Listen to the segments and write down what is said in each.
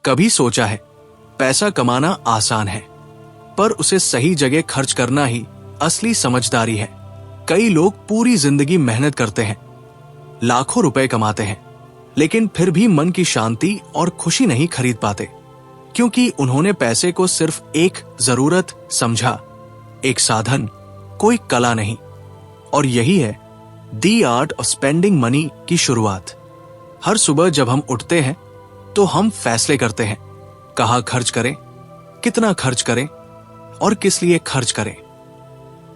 कभी सोचा है पैसा कमाना आसान है, पर उसे सही जगह खर्च करना ही असली समझदारी है। कई लोग पूरी जिंदगी मेहनत करते हैं, लाखों रुपए कमाते हैं, लेकिन फिर भी मन की शांति और खुशी नहीं खरीद पाते, क्योंकि उन्होंने पैसे को सिर्फ एक जरूरत समझा, एक साधन, कोई कला नहीं। और यही है दी आर्ट ऑफ स्पेंडिंग मनी की शुरुआत। हर सुबह जब हम उठते हैं तो हम फैसले करते हैं, कहाँ खर्च करें, कितना खर्च करें और किस लिए खर्च करें।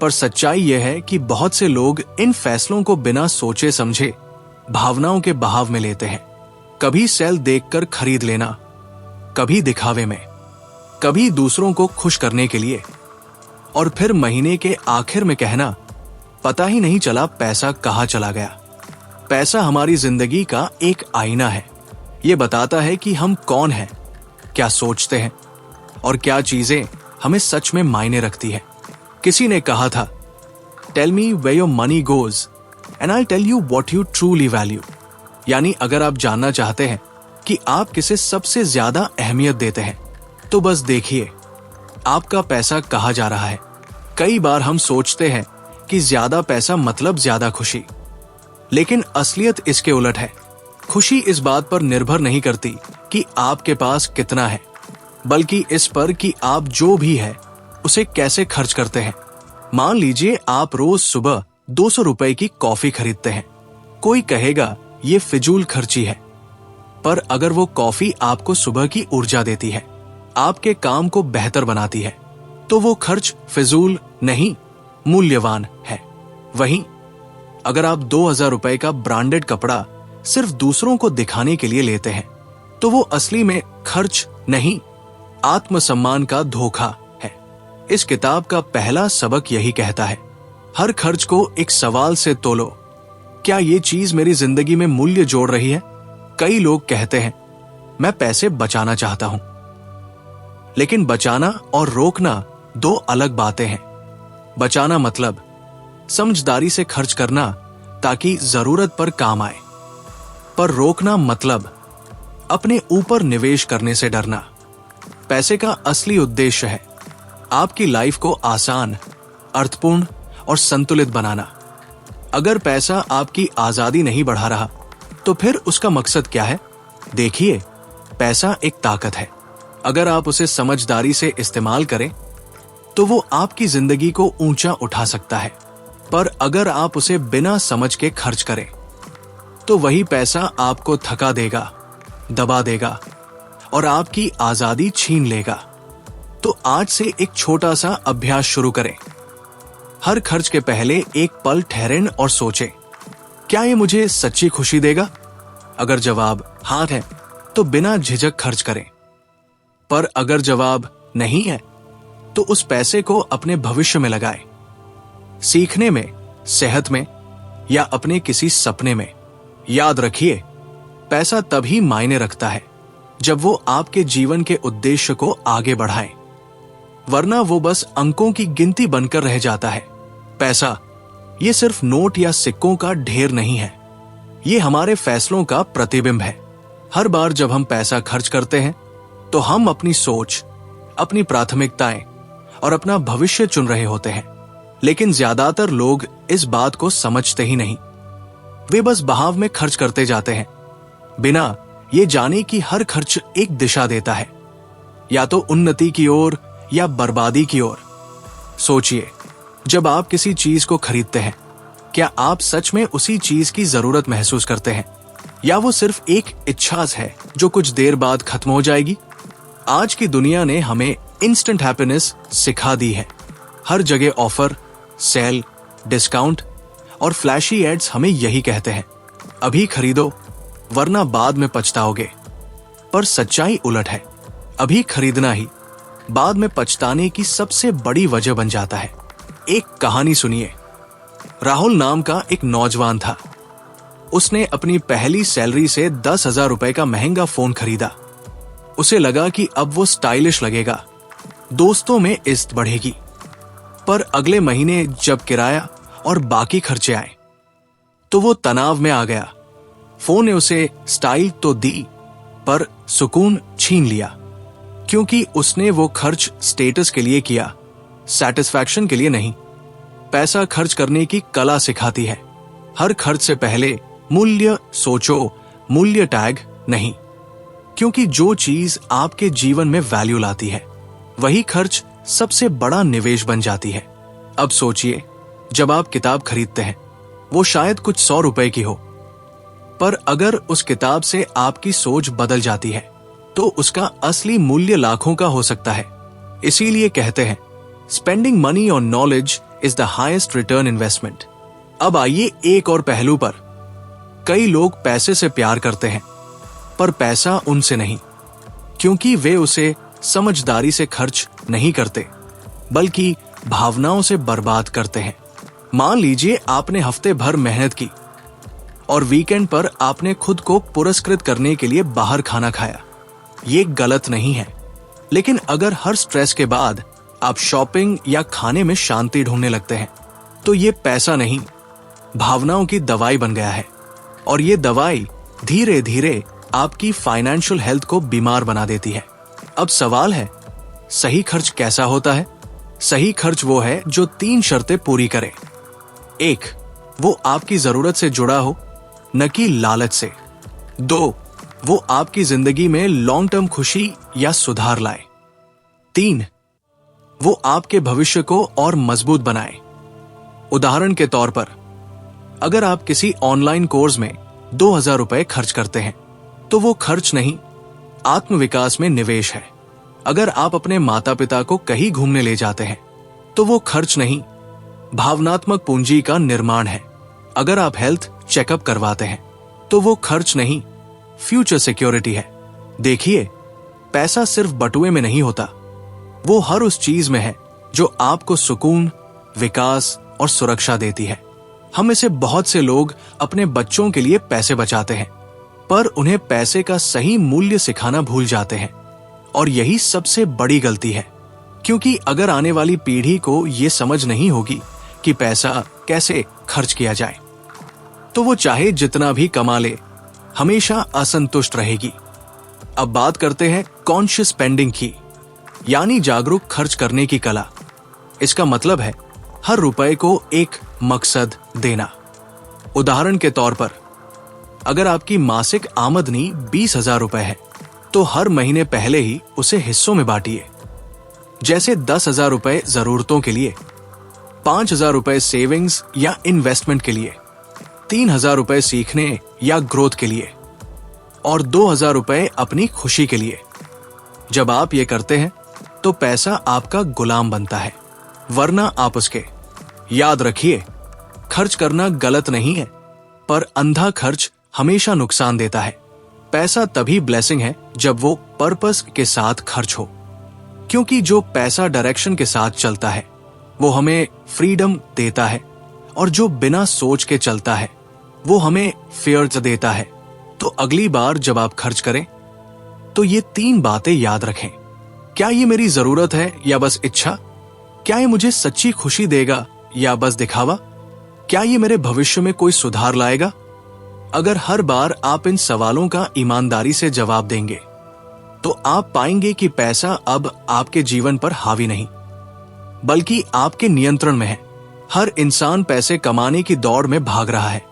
पर सच्चाई यह है कि बहुत से लोग इन फैसलों को बिना सोचे समझे भावनाओं के बहाव में लेते हैं। कभी सेल देखकर खरीद लेना, कभी दिखावे में, कभी दूसरों को खुश करने के लिए, और फिर महीने के आखिर में कहना, पता ही नहीं चला पैसा कहाँ चला गया। पैसा हमारी जिंदगी का एक आईना है। ये बताता है कि हम कौन हैं, क्या सोचते हैं और क्या चीजें हमें सच में मायने रखती है। किसी ने कहा था, tell me where your money goes and I tell you what you truly value. यानी अगर आप जानना चाहते हैं कि आप किसे सबसे ज्यादा अहमियत देते हैं, तो बस देखिए आपका पैसा कहाँ जा रहा है। कई बार हम सोचते हैं कि ज्यादा पैसा मतलब ज्यादा खुशी, लेकिन असलियत इसके उलट है। खुशी इस बात पर निर्भर नहीं करती कि आपके पास कितना है, बल्कि इस पर कि आप जो भी है उसे कैसे खर्च करते हैं। मान लीजिए आप रोज सुबह 200 रुपए की कॉफी खरीदते हैं। कोई कहेगा ये फिजूल खर्ची है, पर अगर वो कॉफी आपको सुबह की ऊर्जा देती है, आपके काम को बेहतर बनाती है, तो वो खर्च फिजूल नहीं, मूल्यवान है। वहीं अगर आप 2000 रुपए का ब्रांडेड कपड़ा सिर्फ दूसरों को दिखाने के लिए लेते हैं, तो वो असली में खर्च नहीं, आत्मसम्मान का धोखा है। इस किताब का पहला सबक यही कहता है, हर खर्च को एक सवाल से तोलो, क्या ये चीज मेरी जिंदगी में मूल्य जोड़ रही है। कई लोग कहते हैं, मैं पैसे बचाना चाहता हूं, लेकिन बचाना और रोकना दो अलग बातें हैं। बचाना मतलब समझदारी से खर्च करना ताकि जरूरत पर काम आए, पर रोकना मतलब अपने ऊपर निवेश करने से डरना। पैसे का असली उद्देश्य है आपकी लाइफ को आसान, अर्थपूर्ण और संतुलित बनाना। अगर पैसा आपकी आजादी नहीं बढ़ा रहा, तो फिर उसका मकसद क्या है। देखिए, पैसा एक ताकत है। अगर आप उसे समझदारी से इस्तेमाल करें तो वो आपकी जिंदगी को ऊंचा उठा सकता है, पर अगर आप उसे बिना समझ के खर्च करें तो वही पैसा आपको थका देगा, दबा देगा और आपकी आजादी छीन लेगा। तो आज से एक छोटा सा अभ्यास शुरू करें। हर खर्च के पहले एक पल ठहरें और सोचें, क्या ये मुझे सच्ची खुशी देगा। अगर जवाब हाँ है तो बिना झिझक खर्च करें, पर अगर जवाब नहीं है तो उस पैसे को अपने भविष्य में लगाएं, सीखने में, सेहत में या अपने किसी सपने में। याद रखिए, पैसा तभी मायने रखता है जब वो आपके जीवन के उद्देश्य को आगे बढ़ाए, वरना वो बस अंकों की गिनती बनकर रह जाता है। पैसा ये सिर्फ नोट या सिक्कों का ढेर नहीं है, ये हमारे फैसलों का प्रतिबिंब है। हर बार जब हम पैसा खर्च करते हैं तो हम अपनी सोच, अपनी प्राथमिकताएं और अपना भविष्य चुन रहे होते हैं, लेकिन ज्यादातर लोग इस बात को समझते ही नहीं। वे बस बहाव में खर्च करते जाते हैं, बिना ये जाने कि हर खर्च एक दिशा देता है, या तो उन्नति की ओर या बर्बादी की ओर। सोचिए, जब आप किसी चीज को खरीदते हैं, क्या आप सच में उसी चीज की जरूरत महसूस करते हैं, या वो सिर्फ एक इच्छा है जो कुछ देर बाद खत्म हो जाएगी। आज की दुनिया ने हमें इंस्टेंट हैप्पीनेस सिखा दी है। हर जगह ऑफर, सेल, डिस्काउंट और फ्लैशी एड्स हमें यही कहते हैं, अभी खरीदो वरना बाद में पछताओगे। पर सच्चाई उलट है, अभी खरीदना ही बाद में पछताने की सबसे बड़ी वजह बन जाता है। एक कहानी सुनिए। राहुल नाम का एक नौजवान था। उसने अपनी पहली सैलरी से 10,000 रुपए का महंगा फोन खरीदा। उसे लगा कि अब वो स्टाइलिश लगेगा, दोस्तों में इज्जत बढ़ेगी। पर अगले महीने जब किराया और बाकी खर्चे आए तो वो तनाव में आ गया। फोन ने उसे स्टाइल तो दी, पर सुकून छीन लिया, क्योंकि उसने वो खर्च स्टेटस के लिए किया, सैटिस्फैक्शन के लिए नहीं। पैसा खर्च करने की कला सिखाती है। हर खर्च से पहले मूल्य सोचो, मूल्य टैग नहीं, क्योंकि जो चीज आपके जीवन में वैल्यू लाती है वही खर्च सबसे बड़ा निवेश बन जाती है। अब सोचिए, जब आप किताब खरीदते हैं वो शायद कुछ 100 रुपए की हो, पर अगर उस किताब से आपकी सोच बदल जाती है तो उसका असली मूल्य लाखों का हो सकता है। इसीलिए कहते हैं spending money on knowledge is the highest return investment. अब आइए एक और पहलू पर। कई लोग पैसे से प्यार करते हैं पर पैसा उनसे नहीं, क्योंकि वे उसे समझदारी से खर्च नहीं करते बल्कि भावनाओं से बर्बाद करते हैं। मान लीजिए आपने हफ्ते भर मेहनत की और वीकेंड पर आपने खुद को पुरस्कृत करने के लिए बाहर खाना खाया। ये गलत नहीं है, लेकिन अगर हर स्ट्रेस के बाद आप शॉपिंग या खाने में शांति ढूंढने लगते हैं तो ये पैसा नहीं, भावनाओं की दवाई बन गया है। और ये दवाई धीरे धीरे आपकी फाइनेंशियल हेल्थ को बीमार बना देती है। अब सवाल है, सही खर्च कैसा होता है? सही खर्च वो है जो 3 शर्तें पूरी करे। 1, वो आपकी जरूरत से जुड़ा हो, न कि लालच से। 2, वो आपकी जिंदगी में लॉन्ग टर्म खुशी या सुधार लाए। 3, वो आपके भविष्य को और मजबूत बनाए। उदाहरण के तौर पर, अगर आप किसी ऑनलाइन कोर्स में 2000 रुपए खर्च करते हैं तो वो खर्च नहीं, आत्मविकास में निवेश है। अगर आप अपने माता पिता को कहीं घूमने ले जाते हैं तो वो खर्च नहीं, भावनात्मक पूंजी का निर्माण है। अगर आप हेल्थ चेकअप करवाते हैं तो वो खर्च नहीं, फ्यूचर सिक्योरिटी है। देखिए, पैसा सिर्फ बटुए में नहीं होता, वो हर उस चीज में है जो आपको सुकून, विकास और सुरक्षा देती है। हम इसे बहुत से लोग अपने बच्चों के लिए पैसे बचाते हैं, पर उन्हें पैसे का सही मूल्य सिखाना भूल जाते हैं। और यही सबसे बड़ी गलती है, क्योंकि अगर आने वाली पीढ़ी को ये समझ नहीं होगी कि पैसा कैसे खर्च किया जाए, तो वो चाहे जितना भी कमा ले, हमेशा असंतुष्ट रहेगी। अब बात करते हैं कॉन्शियस स्पेंडिंग की, यानी जागरूक खर्च करने की कला। इसका मतलब है हर रुपए को एक मकसद देना। उदाहरण के तौर पर, अगर आपकी मासिक आमदनी 20,000 रुपए है तो हर महीने पहले ही उसे हिस्सों में बांटिए। जैसे 10,000 रुपए जरूरतों के लिए, 5,000 रुपए सेविंग्स या इन्वेस्टमेंट के लिए, 3,000 रुपए सीखने या ग्रोथ के लिए और 2,000 रुपए अपनी खुशी के लिए। जब आप ये करते हैं तो पैसा आपका गुलाम बनता है, वरना आप उसके। याद रखिए, खर्च करना गलत नहीं है, पर अंधा खर्च हमेशा नुकसान देता है। पैसा तभी ब्लेसिंग है जब वो पर्पस के साथ खर्च हो, क्योंकि जो पैसा डायरेक्शन के साथ चलता है वो हमें फ्रीडम देता है, और जो बिना सोच के चलता है वो हमें फियर देता है। तो अगली बार जब आप खर्च करें तो ये 3 बातें याद रखें। क्या ये मेरी जरूरत है या बस इच्छा? क्या ये मुझे सच्ची खुशी देगा या बस दिखावा? क्या ये मेरे भविष्य में कोई सुधार लाएगा? अगर हर बार आप इन सवालों का ईमानदारी से जवाब देंगे तो आप पाएंगे कि पैसा अब आपके जीवन पर हावी नहीं, बल्कि आपके नियंत्रण में है। हर इंसान पैसे कमाने की दौड़ में भाग रहा है,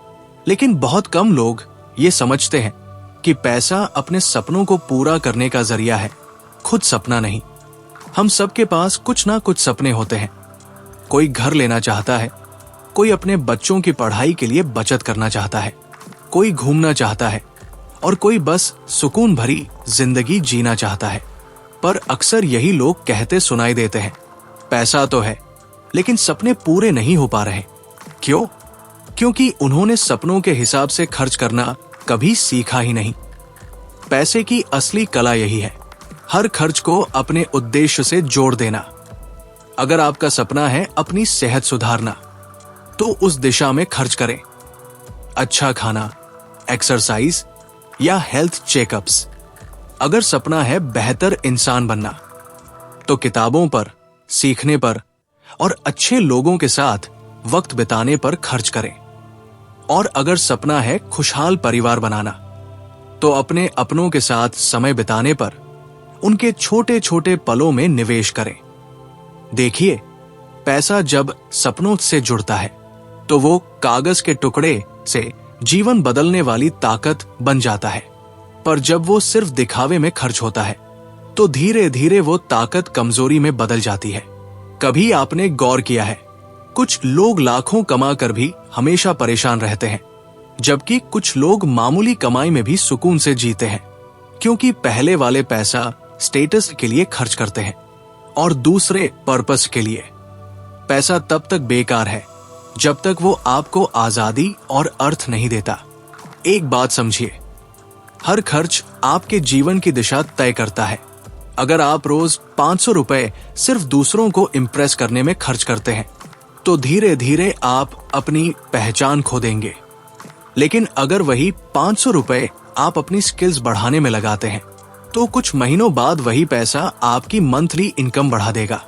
लेकिन बहुत कम लोग ये समझते हैं कि पैसा अपने सपनों को पूरा करने का जरिया है, खुद सपना नहीं। हम सबके पास कुछ ना कुछ सपने होते हैं। कोई घर लेना चाहता है, कोई अपने बच्चों की पढ़ाई के लिए बचत करना चाहता है, कोई घूमना चाहता है और कोई बस सुकून भरी जिंदगी जीना चाहता है। पर अक्सर यही लोग कहते सुनाई देते हैं, पैसा तो है लेकिन सपने पूरे नहीं हो पा रहे। क्यों? क्योंकि उन्होंने सपनों के हिसाब से खर्च करना कभी सीखा ही नहीं। पैसे की असली कला यही है, हर खर्च को अपने उद्देश्य से जोड़ देना। अगर आपका सपना है अपनी सेहत सुधारना, तो उस दिशा में खर्च करें। अच्छा खाना, एक्सरसाइज या हेल्थ चेकअप्स। अगर सपना है बेहतर इंसान बनना, तो किताबों पर, सीखने पर और अच्छे लोगों के साथ वक्त बिताने पर खर्च करें। और अगर सपना है खुशहाल परिवार बनाना, तो अपने अपनों के साथ समय बिताने पर उनके छोटे छोटे पलों में निवेश करें। देखिए, पैसा जब सपनों से जुड़ता है तो वो कागज के टुकड़े से जीवन बदलने वाली ताकत बन जाता है, पर जब वो सिर्फ दिखावे में खर्च होता है तो धीरे धीरे वो ताकत कमजोरी में बदल जाती है। कभी आपने गौर किया है, कुछ लोग लाखों कमा कर भी हमेशा परेशान रहते हैं, जबकि कुछ लोग मामूली कमाई में भी सुकून से जीते हैं, क्योंकि पहले वाले पैसा स्टेटस के लिए खर्च करते हैं और दूसरे पर्पस के लिए। पैसा तब तक बेकार है जब तक वो आपको आजादी और अर्थ नहीं देता। एक बात समझिए, हर खर्च आपके जीवन की दिशा तय करता है। अगर आप रोज 500 रुपए सिर्फ दूसरों को इम्प्रेस करने में खर्च करते हैं तो धीरे धीरे आप अपनी पहचान खो देंगे। लेकिन अगर वही 500 रुपए आप अपनी स्किल्स बढ़ाने में लगाते हैं तो कुछ महीनों बाद वही पैसा आपकी मंथली इनकम बढ़ा देगा।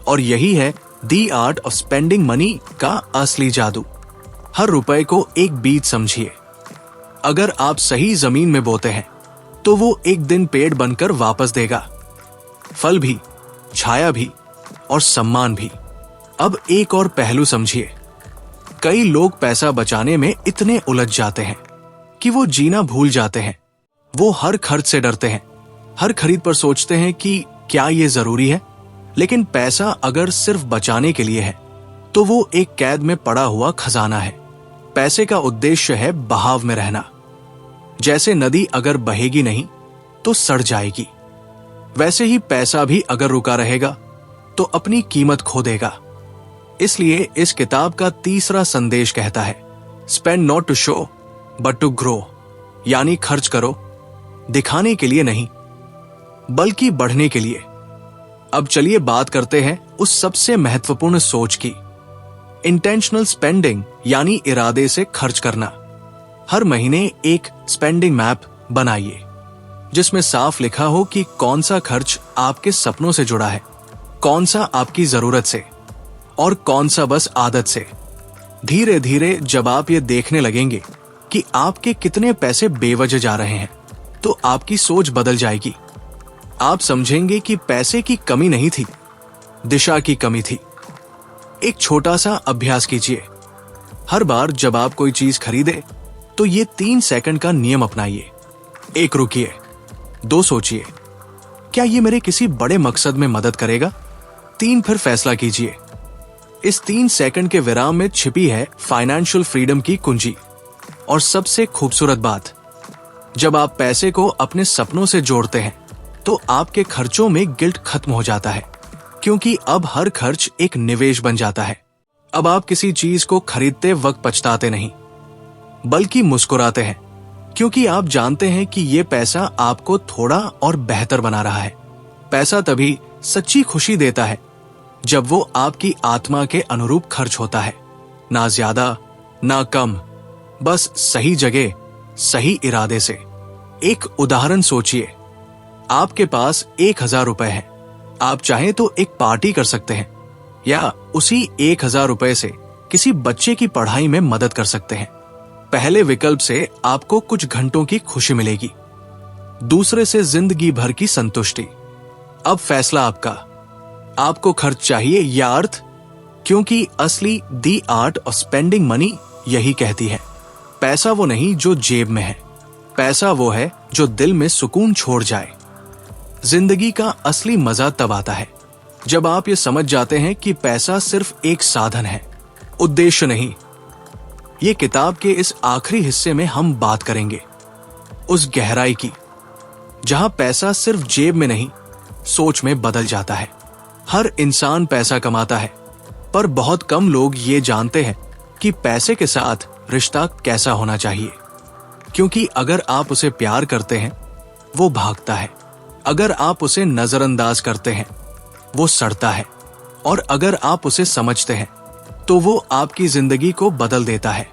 और यही है दी आर्ट ऑफ स्पेंडिंग मनी का असली जादू। हर रुपए को एक बीज समझिए। अगर आप सही जमीन में बोते हैं तो वो एक दिन पेड़ बनकर वापस देगा, फल भी, छाया भी और सम्मान भी। अब एक और पहलू समझिए। कई लोग पैसा बचाने में इतने उलझ जाते हैं कि वो जीना भूल जाते हैं। वो हर खर्च से डरते हैं, हर खरीद पर सोचते हैं कि क्या ये जरूरी है। लेकिन पैसा अगर सिर्फ बचाने के लिए है तो वो एक कैद में पड़ा हुआ खजाना है। पैसे का उद्देश्य है बहाव में रहना। जैसे नदी अगर बहेगी नहीं तो सड़ जाएगी, वैसे ही पैसा भी अगर रुका रहेगा तो अपनी कीमत खो देगा। इसलिए इस किताब का तीसरा संदेश कहता है, spend not to show but to grow. यानी खर्च करो दिखाने के लिए नहीं, बल्कि बढ़ने के लिए। अब चलिए बात करते हैं उस सबसे महत्वपूर्ण सोच की, इंटेंशनल स्पेंडिंग, यानी इरादे से खर्च करना। हर महीने एक स्पेंडिंग मैप बनाइए जिसमें साफ लिखा हो कि कौन सा खर्च आपके सपनों से जुड़ा है, कौन सा आपकी जरूरत से और कौन सा बस आदत से। धीरे धीरे जब आप ये देखने लगेंगे कि आपके कितने पैसे बेवजह जा रहे हैं तो आपकी सोच बदल जाएगी। आप समझेंगे कि पैसे की कमी नहीं थी, दिशा की कमी थी। एक छोटा सा अभ्यास कीजिए। हर बार जब आप कोई चीज खरीदे तो ये 3 सेकंड का नियम अपनाइए। 1 रुकिए, 2 सोचिए, क्या ये मेरे किसी बड़े मकसद में मदद करेगा? 3 फिर फैसला कीजिए। इस 3 सेकंड के विराम में छिपी है फाइनेंशियल फ्रीडम की कुंजी। और सबसे खूबसूरत बात, जब आप पैसे को अपने सपनों से जोड़ते हैं तो आपके खर्चों में गिल्ट खत्म हो जाता है, क्योंकि अब हर खर्च एक निवेश बन जाता है। अब आप किसी चीज को खरीदते वक्त पछताते नहीं, बल्कि मुस्कुराते हैं, क्योंकि आप जानते हैं कि ये पैसा आपको थोड़ा और बेहतर बना रहा है। पैसा तभी सच्ची खुशी देता है जब वो आपकी आत्मा के अनुरूप खर्च होता है, ना ज्यादा ना कम, बस सही जगह सही इरादे से। एक उदाहरण सोचिए, आपके पास 1000 रुपए है। आप चाहें तो एक पार्टी कर सकते हैं या उसी 1000 रुपए से किसी बच्चे की पढ़ाई में मदद कर सकते हैं। पहले विकल्प से आपको कुछ घंटों की खुशी मिलेगी, दूसरे से जिंदगी भर की संतुष्टि। अब फैसला आपका, आपको खर्च चाहिए या अर्थ? क्योंकि असली दी आर्ट ऑफ स्पेंडिंग मनी यही कहती है, पैसा वो नहीं जो जेब में है, पैसा वो है जो दिल में सुकून छोड़ जाए। जिंदगी का असली मजा तब आता है जब आप ये समझ जाते हैं कि पैसा सिर्फ एक साधन है, उद्देश्य नहीं। ये किताब के इस आखिरी हिस्से में हम बात करेंगे उस गहराई की जहां पैसा सिर्फ जेब में नहीं, सोच में बदल जाता है। हर इंसान पैसा कमाता है, पर बहुत कम लोग ये जानते हैं कि पैसे के साथ रिश्ता कैसा होना चाहिए। क्योंकि अगर आप उसे प्यार करते हैं, वो भागता है। अगर आप उसे नजरअंदाज करते हैं, वो सड़ता है। और अगर आप उसे समझते हैं, तो वो आपकी जिंदगी को बदल देता है।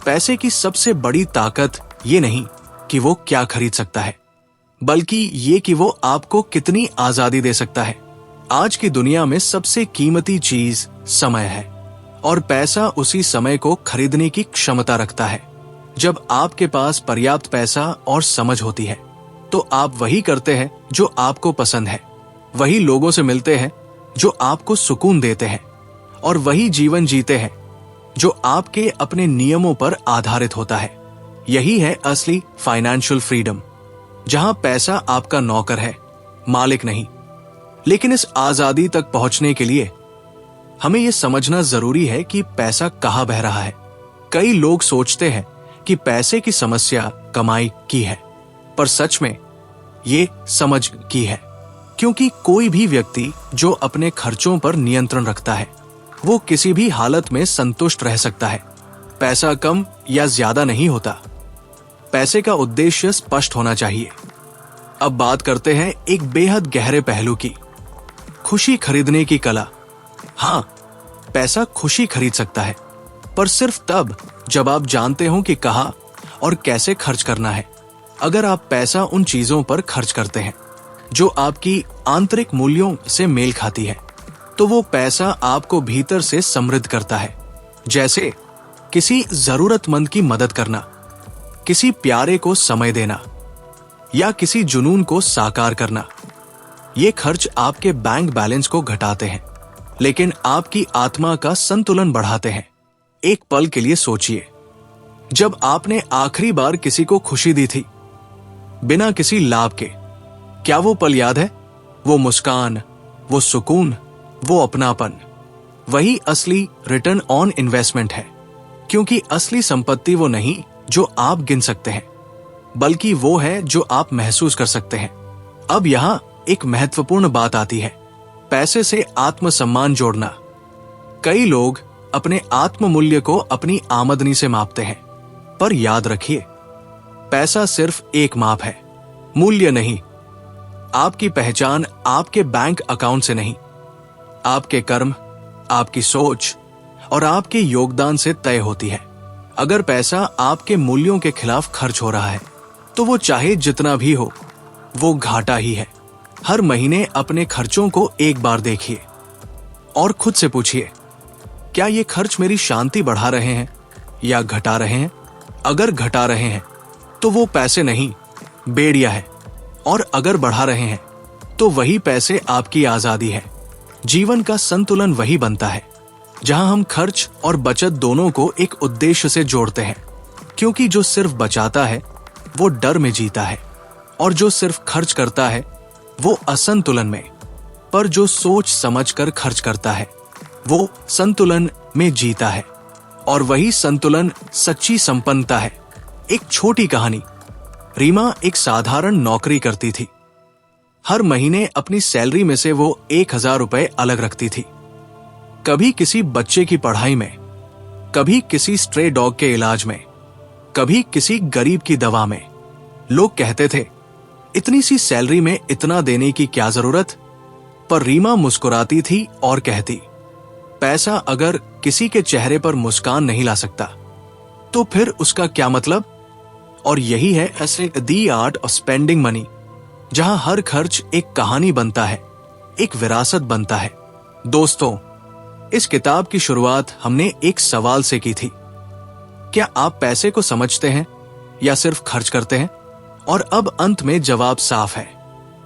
पैसे की सबसे बड़ी ताकत ये नहीं कि वो क्या खरीद सकता है, बल्कि ये कि वो आपको कितनी आजादी दे सकता है। आज की दुनिया में सबसे कीमती चीज समय है, और पैसा उसी समय को खरीदने की क्षमता रखता है। जब आपके पास पर्याप्त पैसा और समझ होती है तो आप वही करते हैं जो आपको पसंद है, वही लोगों से मिलते हैं जो आपको सुकून देते हैं, और वही जीवन जीते हैं जो आपके अपने नियमों पर आधारित होता है। यही है असली फाइनेंशियल फ्रीडम, जहां पैसा आपका नौकर है, मालिक नहीं। लेकिन इस आजादी तक पहुंचने के लिए हमें यह समझना जरूरी है कि पैसा कहां बह रहा है। कई लोग सोचते हैं कि पैसे की समस्या कमाई की है, पर सच में ये समझ की है। क्योंकि कोई भी व्यक्ति जो अपने खर्चों पर नियंत्रण रखता है वो किसी भी हालत में संतुष्ट रह सकता है। पैसा कम या ज्यादा नहीं होता, पैसे का उद्देश्य स्पष्ट होना चाहिए। अब बात करते हैं एक बेहद गहरे पहलू की, खुशी खरीदने की कला। हाँ, पैसा खुशी खरीद सकता है, पर सिर्फ तब जब आप जानते हो कि कहाँ और कैसे खर्च करना है। अगर आप पैसा उन चीजों पर खर्च करते हैं जो आपकी आंतरिक मूल्यों से मेल खाती है, तो वो पैसा आपको भीतर से समृद्ध करता है। जैसे किसी जरूरतमंद की मदद करना, किसी प्यारे को समय देना, या किसी जुनून को साकार करना। ये खर्च आपके बैंक बैलेंस को घटाते हैं, लेकिन आपकी आत्मा का संतुलन बढ़ाते हैं। एक पल के लिए सोचिए, जब आपने आखिरी बार किसी को खुशी दी थी बिना किसी लाभ के, क्या वो पल याद है? वो मुस्कान, वो सुकून, वो अपनापन, वही असली रिटर्न ऑन इन्वेस्टमेंट है। क्योंकि असली संपत्ति वो नहीं जो आप गिन सकते हैं, बल्कि वो है जो आप महसूस कर सकते हैं। अब यहां एक महत्वपूर्ण बात आती है, पैसे से आत्मसम्मान जोड़ना। कई लोग अपने आत्ममूल्य को अपनी आमदनी से मापते हैं, पर याद रखिए, पैसा सिर्फ एक माप है, मूल्य नहीं। आपकी पहचान आपके बैंक अकाउंट से नहीं, आपके कर्म, आपकी सोच और आपके योगदान से तय होती है। अगर पैसा आपके मूल्यों के खिलाफ खर्च हो रहा है तो वो चाहे जितना भी हो, वो घाटा ही है। हर महीने अपने खर्चों को एक बार देखिए और खुद से पूछिए, क्या ये खर्च मेरी शांति बढ़ा रहे हैं या घटा रहे हैं? अगर घटा रहे हैं तो वो पैसे नहीं, बेड़िया है, और अगर बढ़ा रहे हैं तो वही पैसे आपकी आजादी है। जीवन का संतुलन वही बनता है जहां हम खर्च और बचत दोनों को एक उद्देश्य से जोड़ते हैं। क्योंकि जो सिर्फ बचाता है वो डर में जीता है, और जो सिर्फ खर्च करता है वो असंतुलन में। पर जो सोच समझकर खर्च करता है वो संतुलन में जीता है, और वही संतुलन सच्ची संपन्नता है। एक छोटी कहानी। रीमा एक साधारण नौकरी करती थी। हर महीने अपनी सैलरी में से वो 1000 रुपए अलग रखती थी। कभी किसी बच्चे की पढ़ाई में, कभी किसी स्ट्रे डॉग के इलाज में, कभी किसी गरीब की दवा में। लोग कहते थे, इतनी सी सैलरी में इतना देने की क्या जरूरत? पर रीमा मुस्कुराती थी और कहती, पैसा अगर किसी के चेहरे पर मुस्कान नहीं ला सकता तो फिर उसका क्या मतलब? और यही है the art of spending money, जहां हर खर्च एक कहानी बनता है, एक विरासत बनता है। दोस्तों, इस किताब की शुरुआत हमने एक सवाल से की थी, क्या आप पैसे को समझते हैं या सिर्फ खर्च करते हैं? और अब अंत में जवाब साफ है,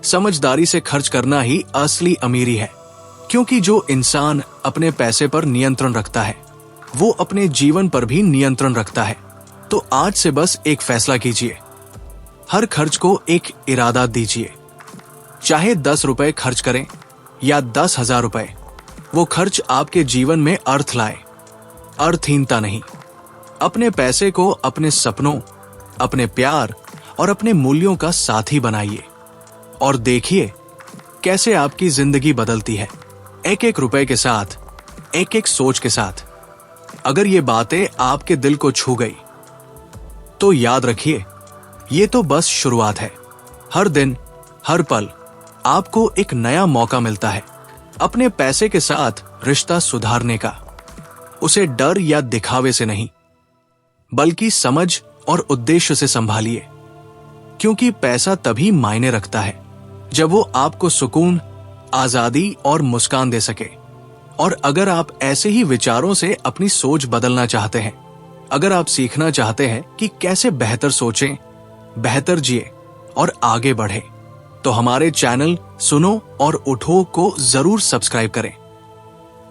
समझदारी से खर्च करना ही असली अमीरी है। क्योंकि जो इंसान अपने पैसे पर नियंत्रण रखता है वो अपने जीवन पर भी नियंत्रण रखता है। तो आज से बस एक फैसला कीजिए, हर खर्च को एक इरादा दीजिए। चाहे 10 रुपए खर्च करें या 10,000 रुपए, वो खर्च आपके जीवन में अर्थ लाए, अर्थहीनता नहीं। अपने पैसे को अपने सपनों, अपने प्यार और अपने मूल्यों का साथी बनाइए, और देखिए कैसे आपकी जिंदगी बदलती है, एक एक रुपए के साथ, एक एक सोच के साथ। अगर ये बातें आपके दिल को छू गई तो याद रखिए, ये तो बस शुरुआत है। हर दिन, हर पल आपको एक नया मौका मिलता है अपने पैसे के साथ रिश्ता सुधारने का। उसे डर या दिखावे से नहीं, बल्कि समझ और उद्देश्य से संभालिए। क्योंकि पैसा तभी मायने रखता है जब वो आपको सुकून, आजादी और मुस्कान दे सके। और अगर आप ऐसे ही विचारों से अपनी सोच बदलना चाहते हैं अगर आप सीखना चाहते हैं कि कैसे बेहतर सोचें, बेहतर जिए और आगे बढ़े, तो हमारे चैनल सुनो और उठो को जरूर सब्सक्राइब करें।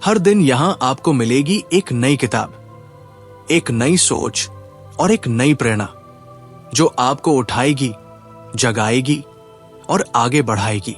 हर दिन यहां आपको मिलेगी एक नई किताब, एक नई सोच और एक नई प्रेरणा, जो आपको उठाएगी, जगाएगी और आगे बढ़ाएगी।